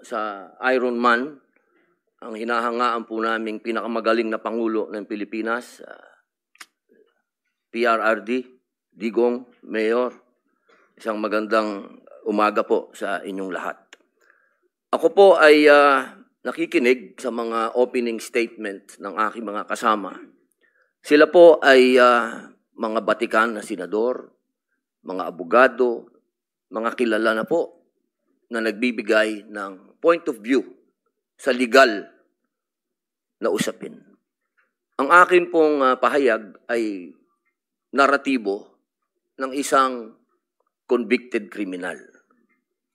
sa Ironman, ang hinahangaan po naming pinakamagaling na Pangulo ng Pilipinas, PRRD, Digong, Mayor, isang magandang umaga po sa inyong lahat. Ako po ay nakikinig sa mga opening statement ng aking mga kasama. Sila po ay mga batikan na senador, mga abogado, mga kilala na po na nagbibigay ng point of view sa legal na usapin. Ang akin pong pahayag ay naratibo ng isang convicted criminal.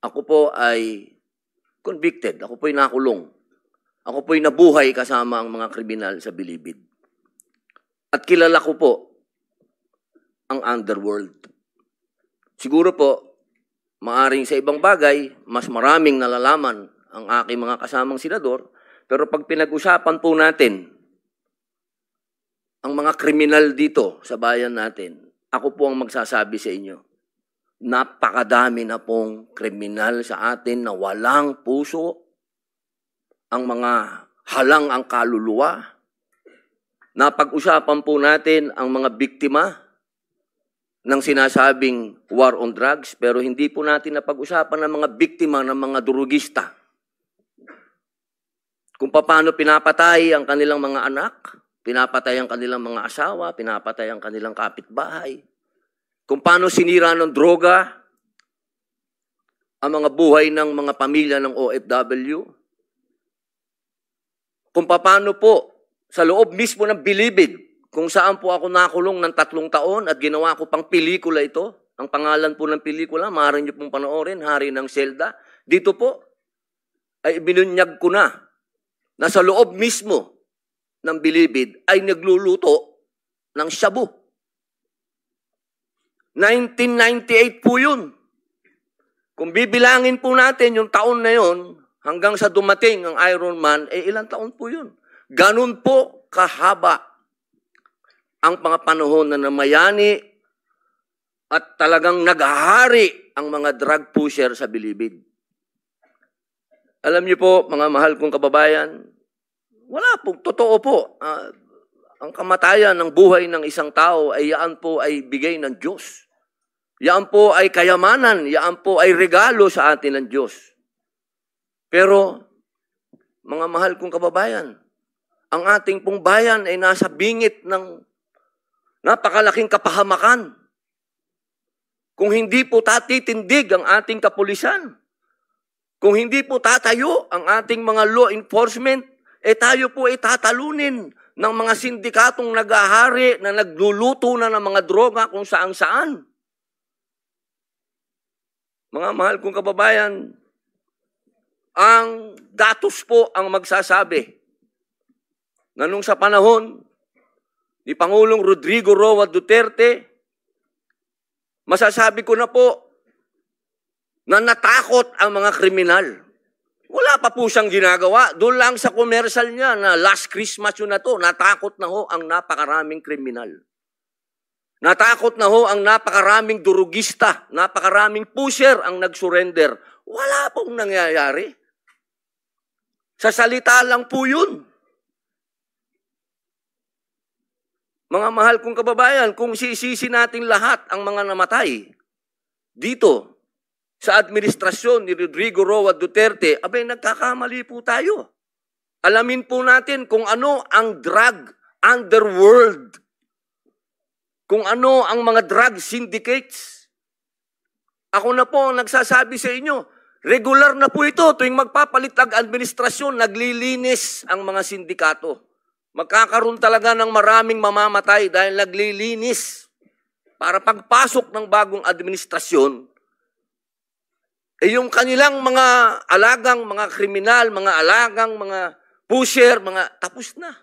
Ako po ay convicted. Ako po ay nakulong. Ako po ay nabuhay kasama ang mga kriminal sa Bilibid. At kilala ko po ang underworld. Siguro po, maaring sa ibang bagay, mas maraming nalalaman ang aking mga kasamang senador, pero pag pinag-usapan po natin ang mga kriminal dito sa bayan natin, ako po ang magsasabi sa inyo, napakadami na pong kriminal sa atin na walang puso, ang mga halang ang kaluluwa. Napag-usapan po natin ang mga biktima ng sinasabing war on drugs, pero hindi po natin napag-usapan ang mga biktima ng mga durugista. Kung paano pinapatay ang kanilang mga anak, pinapatay ang kanilang mga asawa, pinapatay ang kanilang kapitbahay. Kung paano sinira ng droga ang mga buhay ng mga pamilya ng OFW. Kung paano po sa loob mismo ng Bilibid, kung saan po ako nakulong ng 3 taon at ginawa ko pang pelikula ito. Ang pangalan po ng pelikula, maaari niyo pong panoorin, Hari ng Selda. Dito po ay binunyag ko na sa loob mismo ng Bilibid ay nagluluto ng shabu. 1998 po yun. Kung bibilangin po natin yung taon na yun, hanggang sa dumating ang Ironman, ilang taon po yun. Ganun po kahaba ang mga panahon na namayani at talagang naghahari ang mga drug pusher sa Bilibid. Alam niyo po, mga mahal kong kababayan, wala po, totoo po. Ang kamatayan ng buhay ng isang tao ay yaan po ay bigay ng Diyos. Yaan po ay kayamanan, yaan po ay regalo sa atin ng Diyos. Pero, mga mahal kong kababayan, ang ating pong bayan ay nasa bingit ng napakalaking kapahamakan. Kung hindi po tatitindig ang ating kapulisan, kung hindi po tatayo ang ating mga law enforcement, tayo po ay tatalunin ng mga sindikatong naghahari na nagluluto na ng mga droga kung saan-saan. Mga mahal kong kababayan, ang datos po ang magsasabi na nung sa panahon ni Pangulong Rodrigo Roa Duterte, masasabi ko na po na natakot ang mga kriminal. Wala pa po siyang ginagawa. Doon lang sa commercial niya na last Christmas yun na to, natakot na ho ang napakaraming kriminal. Natakot na ho ang napakaraming durugista, napakaraming pusher ang nag-surrender. Wala pong nangyayari. Sa salita lang po yun. Mga mahal kong kababayan, kung sisisi natin lahat ang mga namatay dito sa administrasyon ni Rodrigo Roa Duterte, abay nagkakamali po tayo. Alamin po natin kung ano ang drug underworld, kung ano ang mga drug syndicates. Ako na po ang nagsasabi sa inyo, regular na po ito tuwing magpapalit ang administrasyon, naglilinis ang mga sindikato. Magkakaroon talaga ng maraming mamamatay dahil naglilinis para pagpasok ng bagong administrasyon, yung kanilang mga alagang, mga kriminal, mga alagang, mga pusher, mga tapos na.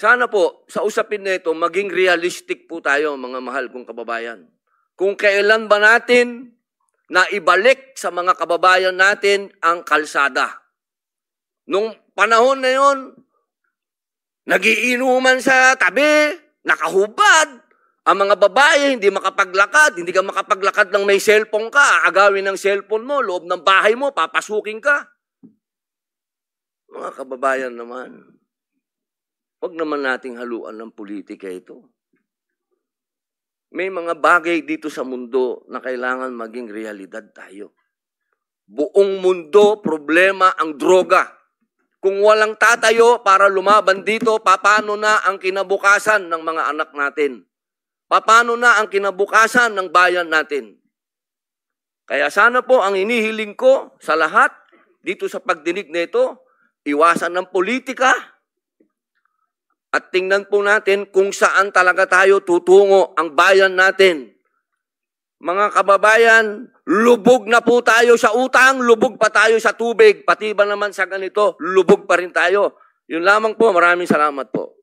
Sana po, sa usapin na ito, maging realistic po tayo, mga mahal kong kababayan. Kung kailan ba natin na ibalik sa mga kababayan natin ang kalsada. Nung panahon na yon, nagiinuman sa tabi, nakahubad, Ang mga babae, hindi makapaglakad. Hindi ka makapaglakad ng may cellphone ka. Aagawin ng cellphone mo, loob ng bahay mo, papasukin ka. Mga kababayan naman, huwag naman nating haluan ng politika ito. May mga bagay dito sa mundo na kailangan maging realidad tayo. Buong mundo, problema ang droga. Kung walang tatayo para lumaban dito, paano na ang kinabukasan ng mga anak natin? Paano na ang kinabukasan ng bayan natin? Kaya sana po ang inihiling ko sa lahat dito sa pagdinig nito, iwasan ng politika at tingnan po natin kung saan talaga tayo tutungo ang bayan natin. Mga kababayan, lubog na po tayo sa utang, lubog pa tayo sa tubig, pati ba naman sa ganito, lubog pa rin tayo. Yun lamang po, maraming salamat po.